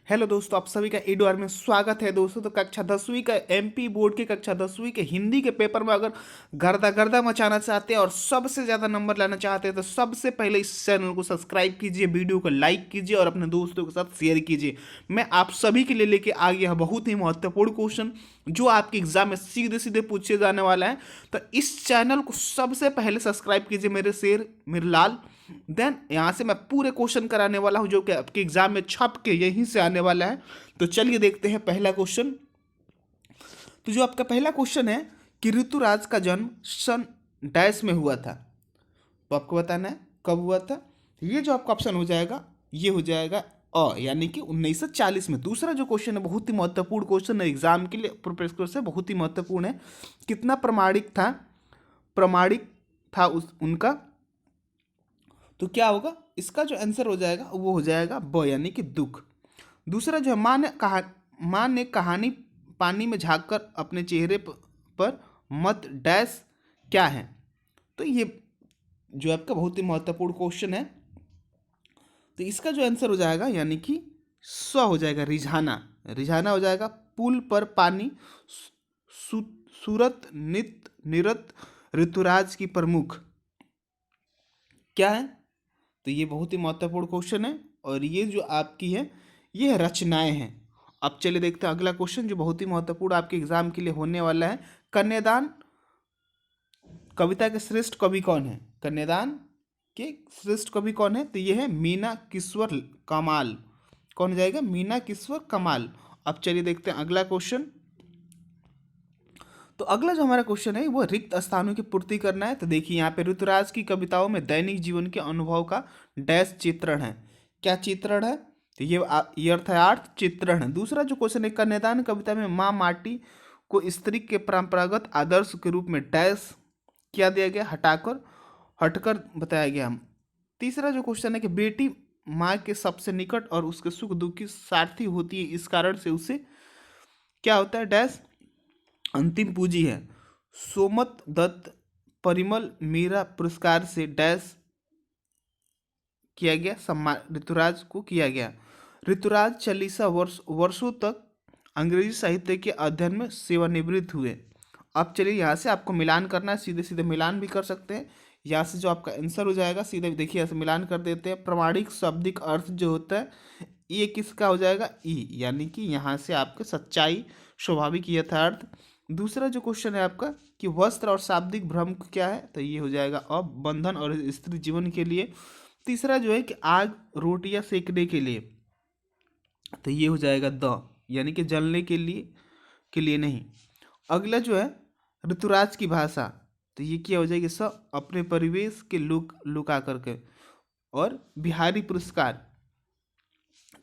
Hello दोस्तों, आप सभी का ईडोआर में स्वागत है दोस्तों। तो कक्षा 10वीं का एमपी बोर्ड के कक्षा 10वीं के हिंदी के पेपर में अगर गर्दा गर्दा मचाना चाहते हैं और सबसे ज़्यादा नंबर लाना चाहते हैं तो सबसे पहले इस चैनल को सब्सक्राइब कीजिए, वीडियो को लाइक कीजिए और अपने दोस्तों के साथ शेयर कीजिए। मैं आप सभी के लिए लेके आ गया बहुत ही महत्वपूर्ण क्वेश्चन जो आपके एग्जाम में सीधे सीधे पूछे जाने वाला है। तो इस चैनल को सबसे पहले सब्सक्राइब कीजिए मेरे शेर, मेरे लाल। देन यहाँ से मैं पूरे क्वेश्चन कराने वाला हूँ जो कि आपके एग्जाम में छप के यहीं से आने वाला है। तो चलिए देखते हैं पहला क्वेश्चन। तो जो आपका पहला क्वेश्चन है कि ऋतुराज का जन्म सन डैश में हुआ था, तो आपको बताना है कब हुआ था। ये जो आपका ऑप्शन हो जाएगा ये हो जाएगा यानी कि 1940 में। दूसरा जो क्वेश्चन है बहुत ही महत्वपूर्ण क्वेश्चन है, एग्जाम के लिए प्रिपरेशन से बहुत ही महत्वपूर्ण है। कितना प्रमाणिक था उस उनका, तो क्या होगा इसका जो आंसर हो जाएगा वो हो जाएगा ब यानी कि दुख। दूसरा जो है माँ ने कहानी पानी में झांककर अपने चेहरे पर मत डैश क्या है। तो ये जो आपका बहुत ही महत्वपूर्ण क्वेश्चन है, तो इसका जो आंसर हो जाएगा यानी कि स्व हो जाएगा रिझाना। रिझाना हो जाएगा पुल पर पानी सु, सूरत नित निरत ऋतुराज की प्रमुख क्या है। तो ये बहुत ही महत्वपूर्ण क्वेश्चन है और ये जो आपकी है ये रचनाएं हैं। अब चलिए देखते हैं अगला क्वेश्चन जो बहुत ही महत्वपूर्ण आपके एग्जाम के लिए होने वाला है। कन्यादान कविता के श्रेष्ठ कवि कौन है? कन्यादान के श्रेष्ठ कवि कौन है? तो ये है मीना किश्वर कमाल। कौन हो जाएगा? मीना किश्वर कमाल। अब चलिए देखते हैं अगला क्वेश्चन। तो अगला जो हमारा क्वेश्चन है वो रिक्त स्थानों की पूर्ति करना है। तो देखिए यहाँ पे ऋतुराज की कविताओं में दैनिक जीवन के अनुभव का डैश चित्रण है। क्या चित्रण है? तो ये अर्थात चित्रण है। दूसरा जो क्वेश्चन है कन्यादान कविता में माँ माटी को स्त्री के परंपरागत आदर्श के रूप में डैश क्या दिया गया? हटकर बताया गया। तीसरा जो क्वेश्चन है कि बेटी माँ के सबसे निकट और उसके सुख दुख की सारथी होती है, इस कारण से उसे क्या होता है? डैश अंतिम पूंजी है। सोमत दत्त परिमल मीरा पुरस्कार से डैश किया गया, सम्मान ऋतुराज को किया गया। ऋतुराज चालीसा वर्षों तक अंग्रेजी साहित्य के अध्ययन में सेवानिवृत्त हुए। अब चलिए यहाँ से आपको मिलान करना है, सीधे सीधे मिलान भी कर सकते हैं। यहाँ से जो आपका आंसर हो जाएगा सीधे देखिए यहाँ से मिलान कर देते हैं। प्रमाणिक शाब्दिक अर्थ जो होता है ये किसका हो जाएगा? ई, यानी कि यहाँ से आपके सच्चाई स्वाभाविक यथार्थ। दूसरा जो क्वेश्चन है आपका कि वस्त्र और शाब्दिक भ्रम क्या है? तो ये हो जाएगा अब बंधन और स्त्री जीवन के लिए। तीसरा जो है कि आग रोटियां सेकने के लिए, तो ये हो जाएगा द, यानी कि जलने के लिए नहीं। अगला जो है ऋतुराज की भाषा, तो ये क्या हो जाएगी? सब अपने परिवेश के लुका करके। और बिहारी पुरस्कार,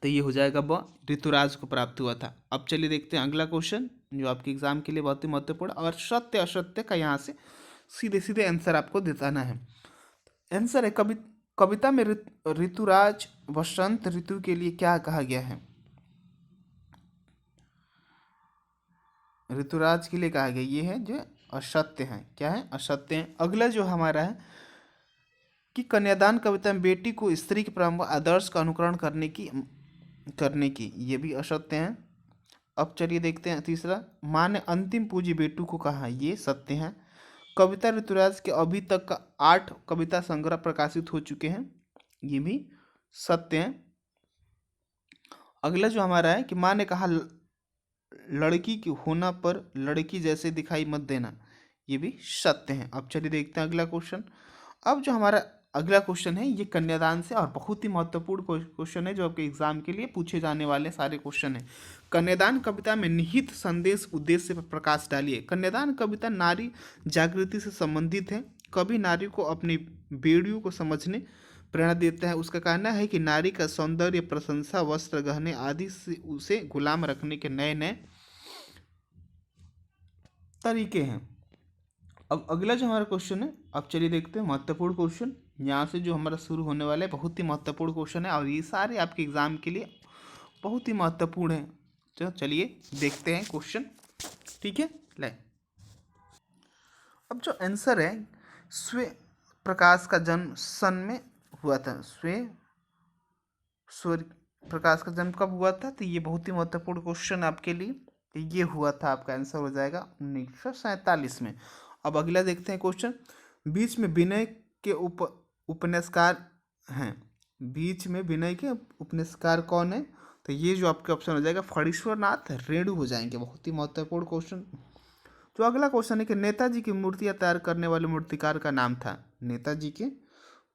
तो ये हो जाएगा ब, ऋतुराज को प्राप्त हुआ था। अब चलिए देखते हैं अगला क्वेश्चन जो आपके एग्जाम के लिए बहुत ही महत्वपूर्ण और सत्य असत्य का यहाँ से सीधे सीधे आंसर आपको देताना है। आंसर है कविता में ऋतुराज वसंत ऋतु के लिए क्या कहा गया है? ऋतुराज के लिए कहा गया ये है जो असत्य है। क्या है? असत्य है। अगला जो हमारा है कि कन्यादान कविता में बेटी को स्त्री के परंपरा आदर्श का अनुकरण करने की ये भी असत्य है। अब चलिए देखते हैं तीसरा, माँ ने अंतिम पूंजी बेटू को कहा, ये सत्य है। कविता ऋतुराज के अभी तक का 8 कविता संग्रह प्रकाशित हो चुके हैं, ये भी सत्य है। अगला जो हमारा है कि माँ ने कहा लड़की की होना पर लड़की जैसे दिखाई मत देना, ये भी सत्य है। अब चलिए देखते हैं अगला क्वेश्चन। अब जो हमारा अगला क्वेश्चन है ये कन्यादान से और बहुत ही महत्वपूर्ण क्वेश्चन है जो आपके एग्जाम के लिए पूछे जाने वाले सारे क्वेश्चन है। कन्यादान कविता में निहित संदेश उद्देश्य पर प्रकाश डालिए। कन्यादान कविता नारी जागृति से संबंधित है। कवि नारी को अपनी बेड़ियों को समझने प्रेरणा देता है। उसका कहना है कि नारी का सौंदर्य, प्रशंसा, वस्त्र, गहने आदि से उसे गुलाम रखने के नए नए तरीके हैं। अब अगला जो हमारा क्वेश्चन है, अब चलिए देखते हैं महत्वपूर्ण क्वेश्चन यहाँ से जो हमारा शुरू होने वाला है। बहुत ही महत्वपूर्ण क्वेश्चन है और ये सारे आपके एग्जाम के लिए बहुत ही महत्वपूर्ण है। तो चलिए देखते हैं क्वेश्चन, ठीक है। ले अब जो आंसर है, स्वे प्रकाश का जन्म सन में हुआ था। स्वे स्वर प्रकाश का जन्म कब हुआ था? तो ये बहुत ही महत्वपूर्ण क्वेश्चन आपके लिए। तो ये हुआ था, आपका आंसर हो जाएगा 1947 में। अब अगला देखते हैं क्वेश्चन। बीच में विनय के उपन्यासकार हैं। बीच में विनय के उपन्यासकार कौन है? तो ये जो आपके ऑप्शन हो जाएगा फणीश्वर नाथ रेणु हो जाएंगे। बहुत ही महत्वपूर्ण क्वेश्चन। जो अगला क्वेश्चन है कि नेताजी की मूर्तियां तैयार करने वाले मूर्तिकार का नाम था। नेताजी की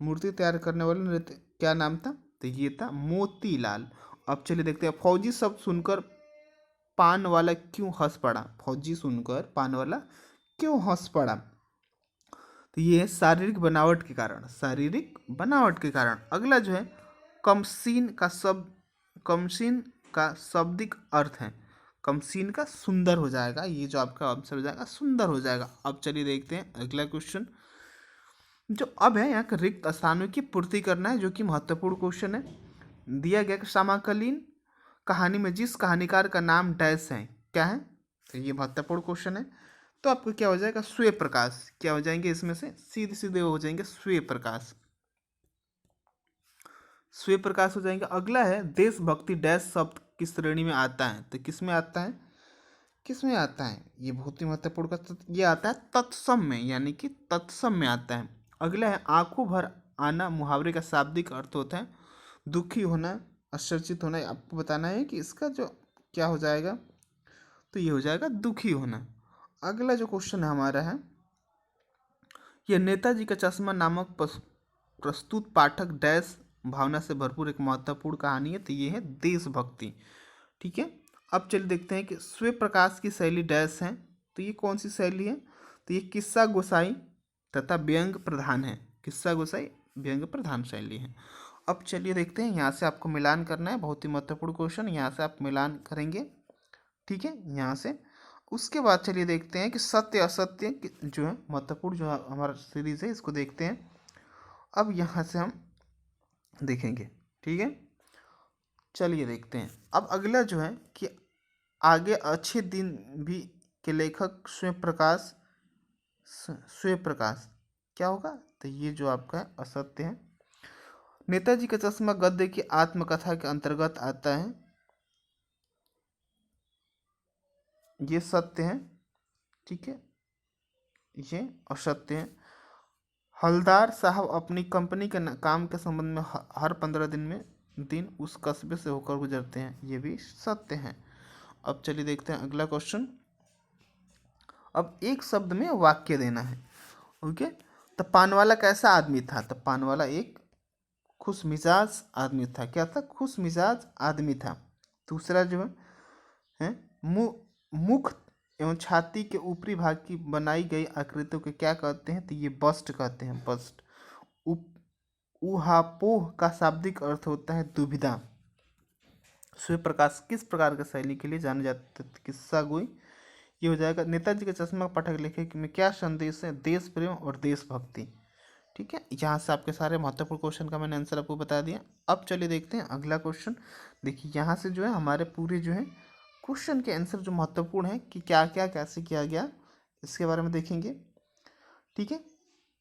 मूर्ति तैयार करने वाले क्या नाम था? तो ये था मोतीलाल। अब चलिए देखते हैं। फौजी शब्द सुनकर पान वाला क्यों हंस पड़ा? फौजी सुनकर पान वाला क्यों हंस पड़ा? तो ये है शारीरिक बनावट के कारण। शारीरिक बनावट के कारण। अगला जो है कमसीन का शाब्दिक अर्थ है। कमसीन का सुंदर हो जाएगा। ये जो आपका आंसर हो जाएगा सुंदर हो जाएगा। अब चलिए देखते हैं अगला क्वेश्चन जो अब है। यहाँ के रिक्त स्थानों की पूर्ति करना है, जो कि महत्वपूर्ण क्वेश्चन है। दिया गया कि समकालीन कहानी में जिस कहानीकार का नाम डैश है, क्या है? तो ये महत्वपूर्ण क्वेश्चन है। तो आपको क्या हो जाएगा? सूर्य प्रकाश। क्या हो जाएंगे इसमें से? सीधे सीधे हो जाएंगे सूर्य प्रकाश। सूर्य प्रकाश हो जाएंगे। अगला है देशभक्ति डैश शब्द किस श्रेणी में आता है? तो किस में आता है? किस में आता है? ये बहुत ही महत्वपूर्ण का ये आता है तत्सम में, यानी कि तत्सम में आता है। अगला है आंखों भर आना। मुहावरे का शाब्दिक अर्थ होता है दुखी होना, आश्चर्यचकित होना। आपको बताना है कि इसका जो क्या हो जाएगा? तो ये हो जाएगा दुखी होना। अगला जो क्वेश्चन हमारा है, यह नेताजी का चश्मा नामक प्रस्तुत पाठक डैश भावना से भरपूर एक महत्वपूर्ण कहानी है। तो ये है देशभक्ति। ठीक है। अब चलिए देखते हैं कि सूर्य प्रकाश की शैली डैश है। तो ये कौन सी शैली है? तो ये किस्सा गोसाई तथा व्यंग प्रधान है। किस्सा गोसाई व्यंग प्रधान शैली है। अब चलिए देखते हैं। यहाँ से आपको मिलान करना है। बहुत ही महत्वपूर्ण क्वेश्चन। यहाँ से आप मिलान करेंगे। ठीक है, यहाँ से। उसके बाद चलिए देखते हैं कि सत्य असत्य जो है महत्वपूर्ण, जो हमारा सीरीज है, इसको देखते हैं। अब यहाँ से हम देखेंगे। ठीक है, चलिए देखते हैं। अब अगला जो है कि आगे अच्छे दिन भी के लेखक स्वयं प्रकाश क्या होगा? तो ये जो आपका असत्य है। नेताजी का चश्मा गद्य की आत्मकथा के अंतर्गत आता है। ये सत्य है। ठीक है, ये असत्य है। हलदार साहब अपनी कंपनी के काम के संबंध में हर 15 दिन उस कस्बे से होकर गुजरते हैं। ये भी सत्य है। अब चलिए देखते हैं अगला क्वेश्चन। अब एक शब्द में वाक्य देना है। ओके। तो पानवाला कैसा आदमी था? तो पानवाला एक खुश मिजाज आदमी था। क्या था? खुश मिजाज आदमी था। दूसरा जो है मुख एवं छाती के ऊपरी भाग की बनाई गई आकृतियों के क्या कहते हैं? तो ये बस्ट कहते हैं। बस्ट। उहापोह का शाब्दिक अर्थ होता है दुविधा। सूर्य प्रकाश किस प्रकार की शैली के लिए जाने जाते थे? किस्सा गोई। ये हो जाएगा। नेताजी के चश्मा पाठक लेखक में क्या संदेश है? देश प्रेम और देशभक्ति। ठीक है, यहाँ से आपके सारे महत्वपूर्ण क्वेश्चन का मैंने आंसर आपको बता दिया। अब चलिए देखते हैं अगला क्वेश्चन। देखिए यहाँ से जो है हमारे पूरे जो है क्वेश्चन के आंसर जो महत्वपूर्ण है कि क्या क्या कैसे किया गया, इसके बारे में देखेंगे। ठीक है,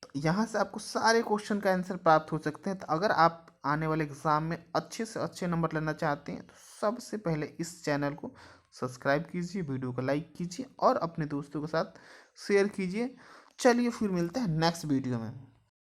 तो यहाँ से आपको सारे क्वेश्चन का आंसर प्राप्त हो सकते हैं। तो अगर आप आने वाले एग्ज़ाम में अच्छे से अच्छे नंबर लेना चाहते हैं तो सबसे पहले इस चैनल को सब्सक्राइब कीजिए, वीडियो को लाइक कीजिए और अपने दोस्तों के साथ शेयर कीजिए। चलिए फिर मिलते हैं नेक्स्ट वीडियो में।